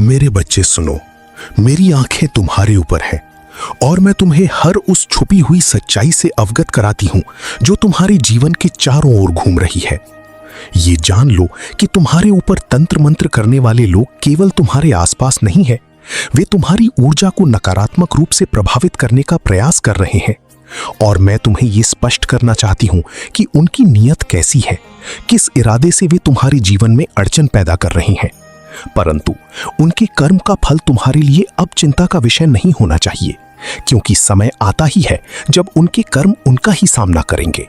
मेरे बच्चे सुनो, मेरी आंखें तुम्हारे ऊपर हैं और मैं तुम्हें हर उस छुपी हुई सच्चाई से अवगत कराती हूं जो तुम्हारे जीवन के चारों ओर घूम रही है। ये जान लो कि तुम्हारे ऊपर तंत्र मंत्र करने वाले लोग केवल तुम्हारे आसपास नहीं है, वे तुम्हारी ऊर्जा को नकारात्मक रूप से प्रभावित करने का प्रयास कर रहे हैं। और मैं तुम्हें ये स्पष्ट करना चाहती हूं कि उनकी नीयत कैसी है, किस इरादे से वे तुम्हारे जीवन में अड़चन पैदा कर रहे हैं। परंतु उनके कर्म का फल तुम्हारे लिए अब चिंता का विषय नहीं होना चाहिए, क्योंकि समय आता ही है जब उनके कर्म उनका ही सामना करेंगे।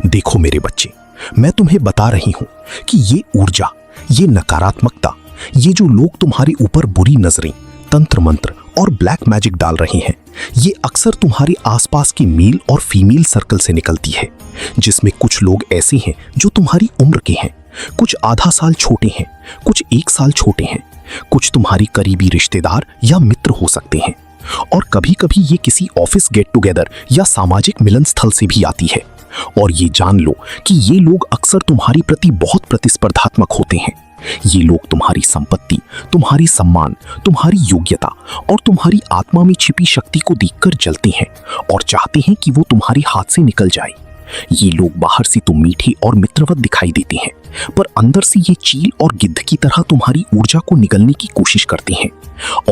देखो मेरे बच्चे, मैं तुम्हें बता रही हूं कि ये ऊर्जा, ये नकारात्मकता, ये जो लोग तुम्हारे ऊपर बुरी नजरें, तंत्र मंत्र और ब्लैक मैजिक डाल रहे हैं, ये अक्सर तुम्हारे आसपास की मेल और फीमेल सर्कल से निकलती है, जिसमें कुछ लोग ऐसे हैं जो तुम्हारी उम्र के हैं, कुछ आधा साल छोटे हैं, कुछ 1 साल छोटे हैं, कुछ तुम्हारी करीबी रिश्तेदार या मित्र हो सकते हैं, और कभी-कभी ये किसी ऑफिस गेट टुगेदर या सामाजिक मिलन स्थल से भी आती है। और ये जान लो कि ये लोग अक्सर तुम्हारी प्रति बहुत प्रतिस्पर्धात्मक होते हैं। ये लोग तुम्हारी संपत्ति, तुम्हारी सम्मान, तुम्हारी योग्यता और तुम्हारी आत्मा में छिपी शक्ति को देखकर जलते हैं और चाहते हैं कि वो तुम्हारे हाथ से निकल जाए। ये लोग बाहर से तो मीठे और मित्रवत दिखाई देते हैं, पर अंदर से ये चील और गिद्ध की तरह तुम्हारी ऊर्जा को निगलने की कोशिश करते हैं,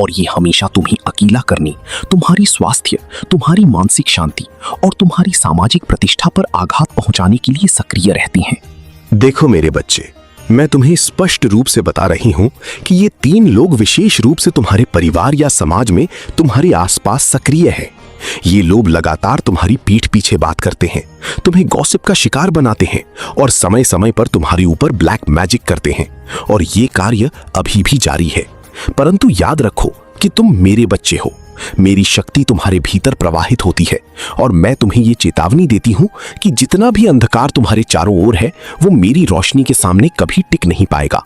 और ये हमेशा तुम्हें अकेला करने, तुम्हारी स्वास्थ्य, तुम्हारी मानसिक शांति और तुम्हारी सामाजिक प्रतिष्ठा पर आघात पहुंचाने के लिए सक्रिय रहते हैं। देखो मेरे बच्चे, मैं तुम्हें स्पष्ट रूप से बता रही हूं कि ये 3 लोग विशेष रूप से तुम्हारे परिवार या समाज में तुम्हारे आसपास सक्रिय हैं। ये लोग लगातार तुम्हारी पीठ पीछे बात करते हैं, तुम्हें गॉसिप का शिकार बनाते हैं और समय समय पर तुम्हारे ऊपर ब्लैक मैजिक करते हैं, और ये कार्य अभी भी जारी है। परंतु याद रखो कि तुम मेरे बच्चे हो, मेरी शक्ति तुम्हारे भीतर प्रवाहित होती है, और मैं तुम्हें ये चेतावनी देती हूं कि जितना भी अंधकार तुम्हारे चारों ओर है, वो मेरी रोशनी के सामने कभी टिक नहीं पाएगा।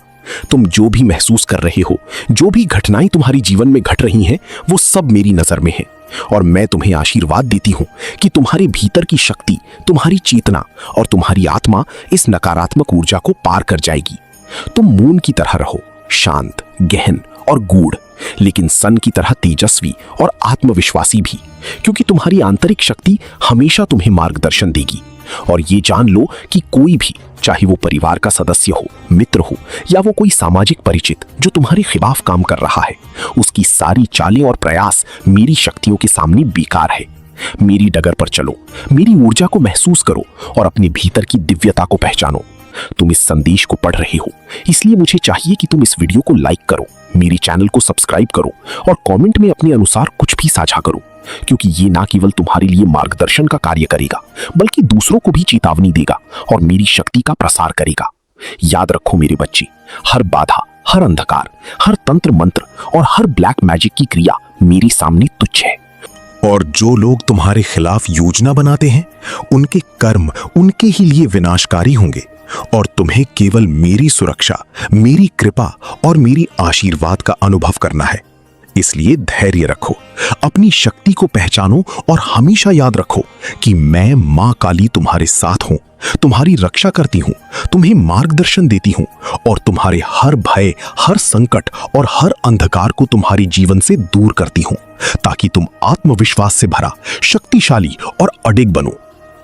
तुम जो भी महसूस कर रहे हो, जो भी घटनाएं तुम्हारे जीवन में घट रही हैं, वो सब मेरी नजर में है, और मैं तुम्हें आशीर्वाद देती हूं कि तुम्हारे भीतर की शक्ति, तुम्हारी चेतना और तुम्हारी आत्मा इस नकारात्मक ऊर्जा को पार कर जाएगी। तुम मून की तरह रहो, शांत, गहन और गूढ़, लेकिन सन की तरह तेजस्वी और आत्मविश्वासी भी, क्योंकि तुम्हारी आंतरिक शक्ति हमेशा तुम्हें मार्गदर्शन देगी। और ये जान लो कि कोई भी, चाहे वो परिवार का सदस्य हो, मित्र हो या वो कोई सामाजिक परिचित जो तुम्हारे खिलाफ काम कर रहा है, उसकी सारी चालें और प्रयास मेरी शक्तियों के सामने बेकार है। मेरी डगर पर चलो, मेरी ऊर्जा को महसूस करो और अपने भीतर की दिव्यता को पहचानो। तुम इस संदेश को पढ़ रहे हो, इसलिए मुझे चाहिए कि तुम इस वीडियो को लाइक करो, मेरी चैनल को सब्सक्राइब करो और कमेंट में अपने अनुसार कुछ भी साझा करो, क्योंकि ये ना केवल तुम्हारे लिए मार्गदर्शन का कार्य करेगा, बल्कि दूसरों को भी चेतावनी देगा और मेरी शक्ति का प्रसार करेगा। याद रखो मेरे बच्चे, हर बाधा, हर अंधकार, हर तंत्र मंत्र और हर ब्लैक मैजिक की क्रिया मेरे सामने तुच्छ है। और जो लोग तुम्हारे खिलाफ योजना बनाते हैं, उनके कर्म उनके ही लिए विनाशकारी होंगे, और तुम्हें केवल मेरी सुरक्षा, मेरी कृपा और मेरी आशीर्वाद का अनुभव करना है। इसलिए धैर्य रखो, अपनी शक्ति को पहचानो और हमेशा याद रखो कि मैं मां काली तुम्हारे साथ हूं, तुम्हारी रक्षा करती हूं, तुम्हें मार्गदर्शन देती हूं और तुम्हारे हर भय, हर संकट और हर अंधकार को तुम्हारे जीवन से दूर करती हूं, ताकि तुम आत्मविश्वास से भरा, शक्तिशाली और अडिग बनो।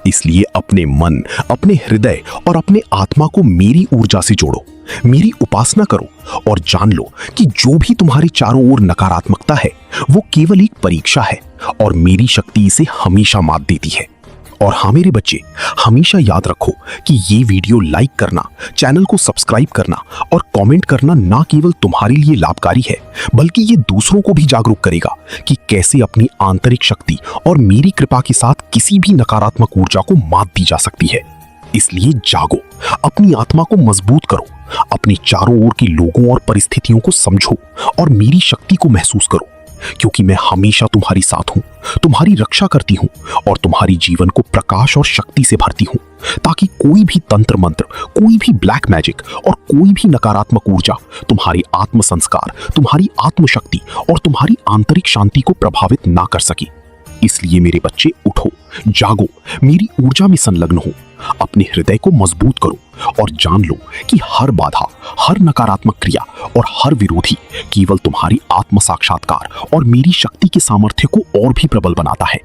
इसलिए अपने मन, अपने हृदय और अपने आत्मा को मेरी ऊर्जा से जोड़ो, मेरी उपासना करो और जान लो कि जो भी तुम्हारे चारों ओर नकारात्मकता है, वो केवल एक परीक्षा है और मेरी शक्ति इसे हमेशा मात देती है। और हाँ मेरे बच्चे, हमेशा याद रखो कि ये वीडियो लाइक करना, चैनल को सब्सक्राइब करना और कमेंट करना ना केवल तुम्हारे लिए लाभकारी है, बल्कि ये दूसरों को भी जागरूक करेगा कि कैसे अपनी आंतरिक शक्ति और मेरी कृपा के साथ किसी भी नकारात्मक ऊर्जा को मात दी जा सकती है। इसलिए जागो, अपनी आत्मा को मजबूत करो, अपने चारों ओर के लोगों और परिस्थितियों को समझो और मेरी शक्ति को महसूस करो, क्योंकि मैं हमेशा तुम्हारे साथ हूं, तुम्हारी रक्षा करती हूं और तुम्हारी जीवन को प्रकाश और शक्ति से भरती हूं, ताकि कोई भी तंत्र मंत्र, कोई भी ब्लैक मैजिक और कोई भी नकारात्मक ऊर्जा तुम्हारे आत्म संस्कार, तुम्हारी आत्मशक्ति और तुम्हारी आंतरिक शांति को प्रभावित ना कर सके। इसलिए मेरे बच्चे, उठो, जागो, मेरी ऊर्जा में संलग्न हो, अपने हृदय को मजबूत करो और जान लो कि हर बाधा, हर नकारात्मक क्रिया और हर विरोधी केवल तुम्हारी आत्म साक्षात्कार और मेरी शक्ति के सामर्थ्य को और भी प्रबल बनाता है।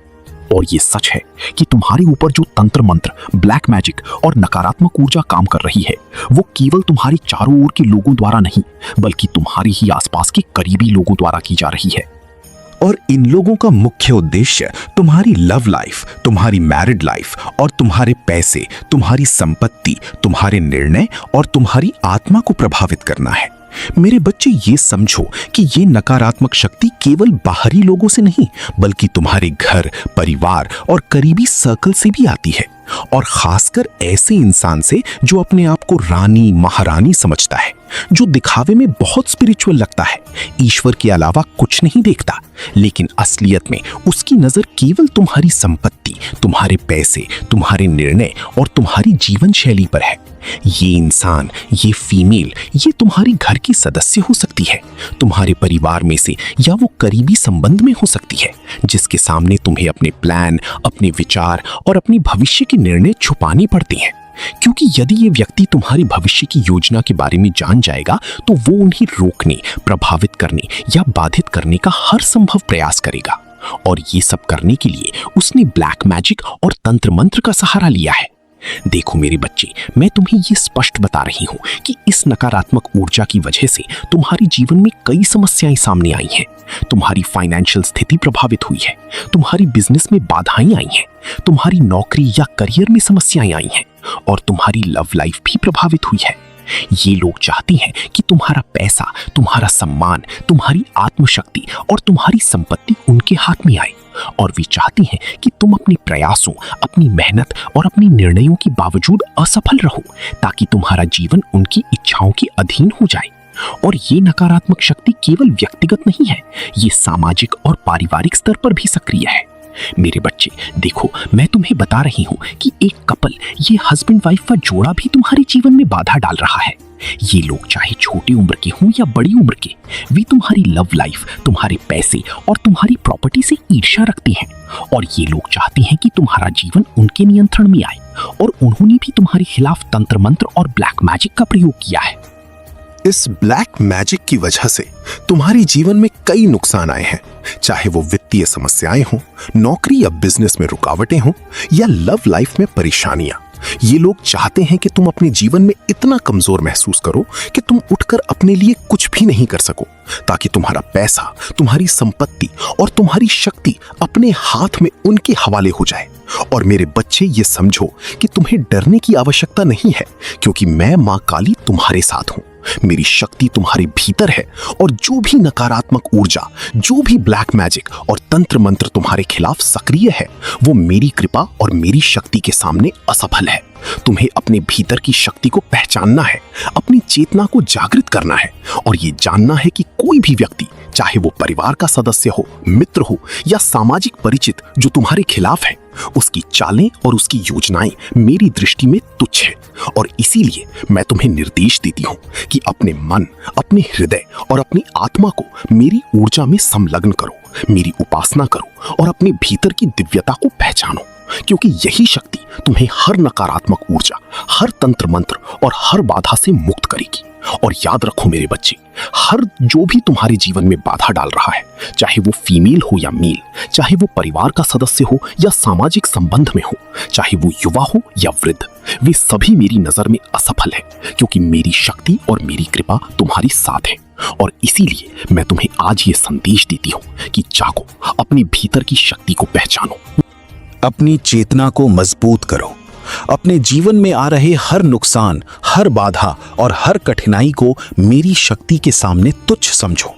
और ये सच है कि तुम्हारे ऊपर जो तंत्र मंत्र, ब्लैक मैजिक और नकारात्मक ऊर्जा काम कर रही है, वो केवल तुम्हारे चारों ओर के लोगों द्वारा नहीं, बल्कि तुम्हारे ही आसपास के करीबी लोगों द्वारा की जा रही है। और इन लोगों का मुख्य उद्देश्य तुम्हारी लव लाइफ, तुम्हारी मैरिड लाइफ और तुम्हारे पैसे, तुम्हारी संपत्ति, तुम्हारे निर्णय और तुम्हारी आत्मा को प्रभावित करना है। मेरे बच्चे, ये समझो कि ये नकारात्मक शक्ति केवल बाहरी लोगों से नहीं, बल्कि तुम्हारे घर, परिवार और करीबी सर्कल से भी आती है, और खासकर ऐसे इंसान से जो अपने आप को रानी, महारानी समझता है, जो दिखावे में बहुत स्पिरिचुअल लगता है, ईश्वर के अलावा कुछ नहीं देखता, लेकिन असलियत में उसकी नजर केवल तुम्हारी संपत्ति, तुम्हारे पैसे, तुम्हारे निर्णय और तुम्हारी जीवन शैली पर है। ये इंसान, ये फीमेल, ये तुम्हारी घर की सदस्य हो सकती है, तुम्हारे परिवार में से, या वो करीबी संबंध में हो सकती है, जिसके सामने तुम्हें अपने प्लान, अपने विचार और अपनी भविष्य के निर्णय छुपाने पड़ते हैं। क्योंकि यदि ये व्यक्ति तुम्हारे भविष्य की योजना के बारे में जान जाएगा, तो वो उन्हें रोकने, प्रभावित करने या बाधित करने का हर संभव प्रयास करेगा। और ये सब करने के लिए उसने ब्लैक मैजिक और तंत्र मंत्र का सहारा लिया है। देखो मेरे बच्चे, मैं तुम्हें ये स्पष्ट बता रही हूँ कि इस नकारात्मक ऊर्जा की वजह से तुम्हारे जीवन में कई समस्याएं सामने आई हैं। तुम्हारी फाइनेंशियल स्थिति प्रभावित हुई है, तुम्हारी बिजनेस में बाधाएं आई हैं, तुम्हारी नौकरी या करियर में समस्याएं आई हैं, और तुम्हारी लव लाइफ भी प्रभावित हुई है। ये लोग चाहते हैं कि तुम्हारा पैसा, तुम्हारा सम्मान, तुम्हारी आत्मशक्ति और तुम्हारी संपत्ति उनके हाथ में आए, और वे चाहते हैं कि तुम अपने प्रयासों, अपनी मेहनत और अपने निर्णयों के बावजूद असफल रहो, ताकि तुम्हारा जीवन उनकी इच्छाओं के अधीन हो जाए। और ये नकारात्मक शक्ति केवल व्यक्तिगत नहीं है, ये सामाजिक और पारिवारिक स्तर पर भी सक्रिय है। मेरे बच्चे देखो, मैं तुम्हें बता रही हूँ कि एक कपल, ये हस्बैंड वाइफ का जोड़ा भी तुम्हारे जीवन में बाधा डाल रहा है। ये लोग चाहे छोटी उम्र के हों या बड़ी उम्र के, वे तुम्हारी लव लाइफ, तुम्हारे पैसे और तुम्हारी प्रॉपर्टी से ईर्ष्या रखते हैं, और ये लोग चाहते हैं कि तुम्हारा जीवन उनके नियंत्रण में आए, और उन्होंने भी तुम्हारे खिलाफ तंत्र मंत्र और ब्लैक मैजिक का प्रयोग किया है। इस ब्लैक मैजिक की वजह से तुम्हारे जीवन में कई नुकसान आए हैं, चाहे वो वित्तीय समस्याएं हों, नौकरी या बिजनेस में रुकावटें हों, या लव लाइफ में परेशानियां। ये लोग चाहते हैं कि तुम अपने जीवन में इतना कमजोर महसूस करो कि तुम उठकर अपने लिए कुछ भी नहीं कर सको, ताकि तुम्हारा पैसा, तुम्हारी संपत्ति और तुम्हारी शक्ति अपने हाथ में उनके हवाले हो जाए। और मेरे बच्चे, ये समझो कि तुम्हें डरने की आवश्यकता नहीं है, क्योंकि मैं मां काली तुम्हारे साथ हूं। मेरी शक्ति तुम्हारे भीतर है, और जो भी नकारात्मक ऊर्जा, जो भी ब्लैक मैजिक और तंत्र मंत्र तुम्हारे खिलाफ सक्रिय है, वो मेरी कृपा और मेरी शक्ति के सामने असफल है। तुम्हें अपने भीतर की शक्ति को पहचानना है, अपनी चेतना को जागृत करना है, और ये जानना है कि कोई भी व्यक्ति, चाहे वो परिवार का सदस्य हो, मित्र हो या सामाजिक परिचित, जो तुम्हारे खिलाफ है, उसकी चालें और उसकी योजनाएं मेरी दृष्टि में तुच्छ है। और इसीलिए मैं तुम्हें निर्देश देती हूं कि अपने मन, अपने हृदय और अपनी आत्मा को मेरी ऊर्जा में संलग्न करो, मेरी उपासना करो और अपने भीतर की दिव्यता को पहचानो, क्योंकि यही शक्ति तुम्हें हर नकारात्मक ऊर्जा, हर तंत्र मंत्र और हर बाधा से मुक्त करेगी। और याद रखो मेरे बच्चे, हर जो भी तुम्हारे जीवन में बाधा डाल रहा है, चाहे वो फीमेल हो या मेल, चाहे वो परिवार का सदस्य हो या सामाजिक संबंध में हो, चाहे वो युवा हो या वृद्ध, वे सभी मेरी नजर में असफल है, क्योंकि मेरी शक्ति और मेरी कृपा तुम्हारी साथ है। और इसीलिए मैं तुम्हें आज ये संदेश देती हूँ कि जागो, अपने भीतर की शक्ति को पहचानो, अपनी चेतना को मजबूत करो, अपने जीवन में आ रहे हर नुकसान, हर बाधा और हर कठिनाई को मेरी शक्ति के सामने तुच्छ समझो,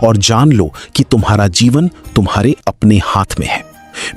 और जान लो कि तुम्हारा जीवन तुम्हारे अपने हाथ में है,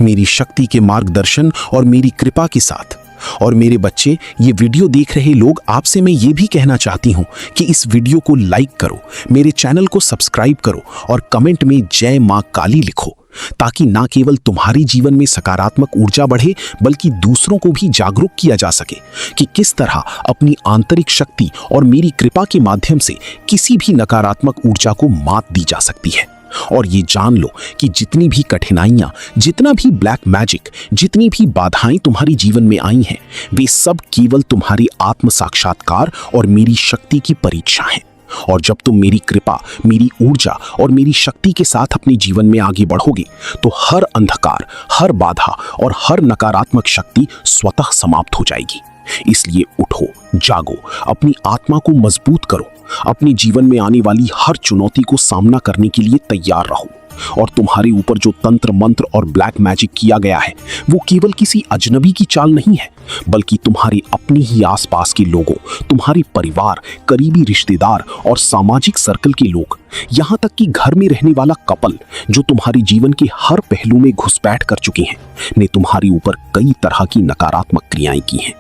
मेरी शक्ति के मार्गदर्शन और मेरी कृपा के साथ। और मेरे बच्चे, ये वीडियो देख रहे लोग, आपसे मैं ये भी कहना चाहती हूँ कि इस वीडियो को लाइक करो, मेरे चैनल को सब्सक्राइब करो और कमेंट में जय मां काली लिखो, ताकि ना केवल तुम्हारे जीवन में सकारात्मक ऊर्जा बढ़े, बल्कि दूसरों को भी जागरूक किया जा सके कि किस तरह अपनी आंतरिक शक्ति और मेरी कृपा के माध्यम से किसी भी नकारात्मक ऊर्जा को मात दी जा सकती है। और ये जान लो कि जितनी भी कठिनाइयां, जितना भी ब्लैक मैजिक, जितनी भी बाधाएं तुम्हारी जीवन में आई हैं, वे सब केवल तुम्हारी आत्म साक्षात्कार और मेरी शक्ति की परीक्षा हैं। और जब तुम मेरी कृपा, मेरी ऊर्जा और मेरी शक्ति के साथ अपने जीवन में आगे बढ़ोगे तो हर अंधकार, हर बाधा और हर नकारात्मक शक्ति स्वतः समाप्त हो जाएगी। इसलिए उठो, जागो, अपनी आत्मा को मजबूत करो, अपने जीवन में आने वाली हर चुनौती को सामना करने के लिए तैयार रहो। और तुम्हारे ऊपर जो तंत्र मंत्र और ब्लैक मैजिक किया गया है वो केवल किसी अजनबी की चाल नहीं है, बल्कि तुम्हारे अपने ही आसपास के लोगों, तुम्हारे परिवार, करीबी रिश्तेदार और सामाजिक सर्कल के लोग, यहाँ तक कि घर में रहने वाला कपल जो तुम्हारे जीवन के हर पहलू में घुसपैठ कर चुके हैं, ने तुम्हारे ऊपर कई तरह की नकारात्मक क्रियाएं की हैं।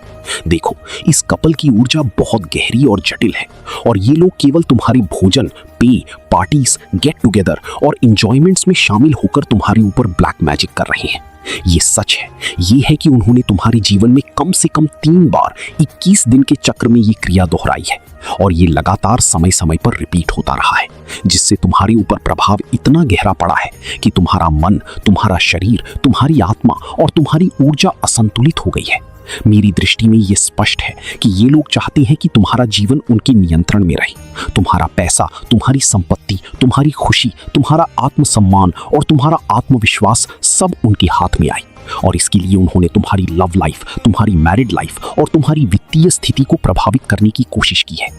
देखो, इस कपल की ऊर्जा बहुत गहरी और जटिल है और ये लोग केवल तुम्हारी भोजन, पे, पार्टीज, गेट टुगेदर और एंजॉयमेंट्स में शामिल होकर तुम्हारे ऊपर ब्लैक मैजिक कर रहे हैं। ये सच है, ये है कि उन्होंने तुम्हारे जीवन में कम से कम 3 बार 21 दिन के चक्र में ये क्रिया दोहराई है और ये लगातार समय समय पर रिपीट होता रहा है, जिससे तुम्हारे ऊपर प्रभाव इतना गहरा पड़ा है कि तुम्हारा मन, तुम्हारा शरीर, तुम्हारी आत्मा और तुम्हारी ऊर्जा असंतुलित हो गई है। मेरी दृष्टि में ये स्पष्ट है कि ये लोग चाहते हैं कि तुम्हारा जीवन उनके नियंत्रण में रहे। तुम्हारा पैसा, तुम्हारी संपत्ति, तुम्हारी खुशी, तुम्हारा आत्मसम्मान और तुम्हारा आत्मविश्वास सब उनके हाथ में आए। और इसके लिए उन्होंने तुम्हारी लव लाइफ, तुम्हारी मैरिड लाइफ और तुम्हारी वित्तीय स्थिति को प्रभावित करने की कोशिश की है।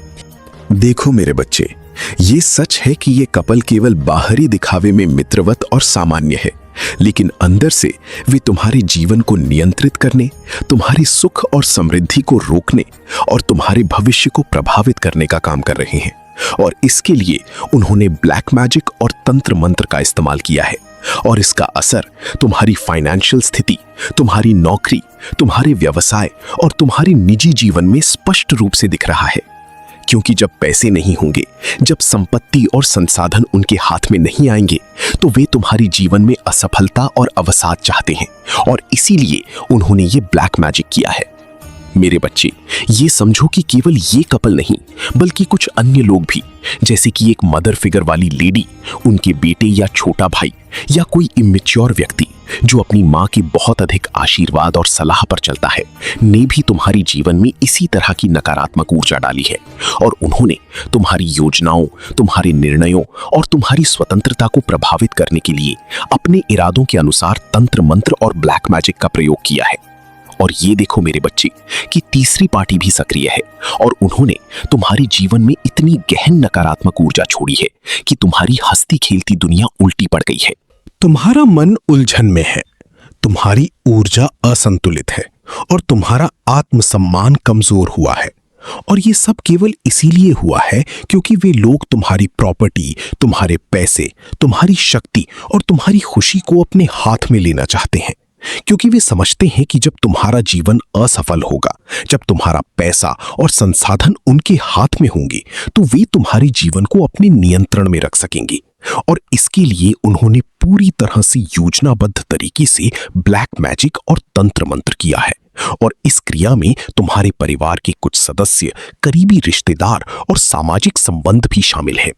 देखो मेरे बच्चे, ये सच है कि ये कपल केवल बाहरी दिखावे में मित्रवत और सामान्य है, लेकिन अंदर से वे तुम्हारे जीवन को नियंत्रित करने, तुम्हारी सुख और समृद्धि को रोकने और तुम्हारे भविष्य को प्रभावित करने का काम कर रहे हैं। और इसके लिए उन्होंने ब्लैक मैजिक और तंत्र मंत्र का इस्तेमाल किया है। और इसका असर तुम्हारी फाइनेंशियल स्थिति, तुम्हारी नौकरी, तुम्हारे व्यवसाय और तुम्हारे निजी जीवन में स्पष्ट रूप से दिख रहा है। क्योंकि जब पैसे नहीं होंगे, जब संपत्ति और संसाधन उनके हाथ में नहीं आएंगे, तो वे तुम्हारी जीवन में असफलता और अवसाद चाहते हैं और इसीलिए उन्होंने ये ब्लैक मैजिक किया है। मेरे बच्चे, ये समझो कि केवल ये कपल नहीं, बल्कि कुछ अन्य लोग भी, जैसे कि एक मदर फिगर वाली लेडी, उनके बेटे या छोटा भाई या कोई इमेच्योर व्यक्ति जो अपनी माँ के बहुत अधिक आशीर्वाद और सलाह पर चलता है, ने भी तुम्हारी जीवन में इसी तरह की नकारात्मक ऊर्जा डाली है। और उन्होंने तुम्हारी योजनाओं, तुम्हारे निर्णयों और तुम्हारी स्वतंत्रता को प्रभावित करने के लिए अपने इरादों के अनुसार तंत्र मंत्र और ब्लैक मैजिक का प्रयोग किया है। और ये देखो मेरे बच्चे कि तीसरी पार्टी भी सक्रिय है और उन्होंने तुम्हारे जीवन में इतनी गहन नकारात्मक ऊर्जा छोड़ी है कि तुम्हारी हंसती खेलती दुनिया उल्टी पड़ गई है। तुम्हारा मन उलझन में है, तुम्हारी ऊर्जा असंतुलित है और तुम्हारा आत्मसम्मान कमजोर हुआ है। और ये सब केवल इसीलिए हुआ है क्योंकि वे लोग तुम्हारी प्रॉपर्टी, तुम्हारे पैसे, तुम्हारी शक्ति और तुम्हारी खुशी को अपने हाथ में लेना चाहते हैं। क्योंकि वे समझते हैं कि जब तुम्हारा जीवन असफल होगा, जब तुम्हारा पैसा और संसाधन उनके हाथ में होंगे, तो वे तुम्हारे जीवन को अपने नियंत्रण में रख सकेंगे। और इसके लिए उन्होंने पूरी तरह से योजनाबद्ध तरीके से ब्लैक मैजिक और तंत्र मंत्र किया है। और इस क्रिया में तुम्हारे परिवार के कुछ सदस्य, करीबी रिश्तेदार और सामाजिक संबंध भी शामिल हैं।